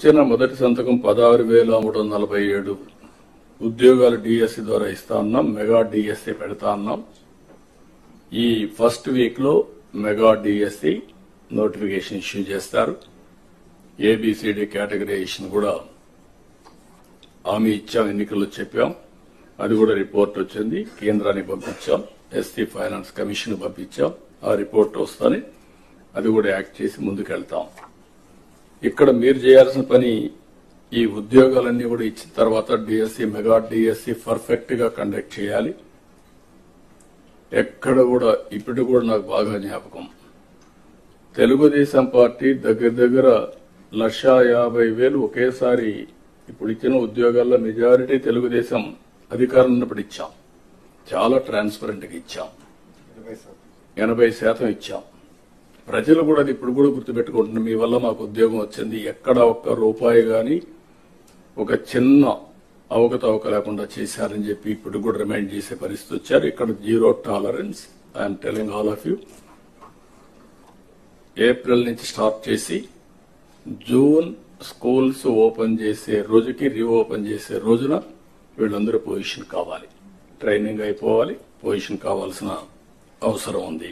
వచ్చిన మొదటి సంతకం 16,347 ఉద్యోగాలు డిఎస్సి ద్వారా ఇస్తా ఉన్నాం. మెగా డిఎస్సి పెడతా ఉన్నాం. ఈ ఫస్ట్ వీక్ లో మెగా డిఎస్సి నోటిఫికేషన్ ఇష్యూ చేస్తారు. ఏబిసిడి కేటగరైజేషన్ కూడా హామీ ఇచ్చాం, ఎన్నికల్లో చెప్పాం. అది కూడా రిపోర్ట్ వచ్చింది, కేంద్రానికి పంపించాం, ఎస్టీ ఫైనాన్స్ కమిషన్ పంపించాం. ఆ రిపోర్ట్ వస్తానే అది కూడా యాక్ట్ చేసి ముందుకెళ్తాం. ఇక్కడ మీరు చేయాల్సిన పని ఈ ఉద్యోగాలన్నీ కూడా ఇచ్చిన తర్వాత డిఎస్సి మెగా డిఎస్సి పర్ఫెక్ట్ గా కండక్ట్ చేయాలి. ఎక్కడ కూడా ఇప్పుడు కూడా నాకు బాగా జ్ఞాపకం, తెలుగుదేశం పార్టీ దగ్గర 1,50,000 ఒకేసారి ఇప్పుడు ఇచ్చిన ఉద్యోగాల్లో మెజారిటీ తెలుగుదేశం అధికారం ఉన్నప్పుడు ఇచ్చాం. చాలా ట్రాన్స్పరెంట్ గా ఇచ్చాం, 80% ఇచ్చాం. ప్రజలు కూడా అది ఇప్పుడు కూడా గుర్తుపెట్టుకుంటున్నారు. మీ వల్ల మాకు ఉద్యోగం వచ్చింది, ఎక్కడ ఒక్క రూపాయి గాని ఒక చిన్న అవకతవక లేకుండా చేశారని చెప్పి ఇప్పుడు కూడా రిమైండ్ చేసే పరిస్థితి వచ్చారు. ఇక్కడ zero tolerance. I'm telling all of you. April నుంచి స్టార్ట్ చేసి జూన్ స్కూల్స్ ఓపెన్ చేసే రోజుకి రీఓపెన్ చేసే రోజున వీళ్ళందరూ పొజిషన్ కావాలి, ట్రైనింగ్ అయిపోవాలి, పొజిషన్ కావాల్సిన అవసరం ఉంది.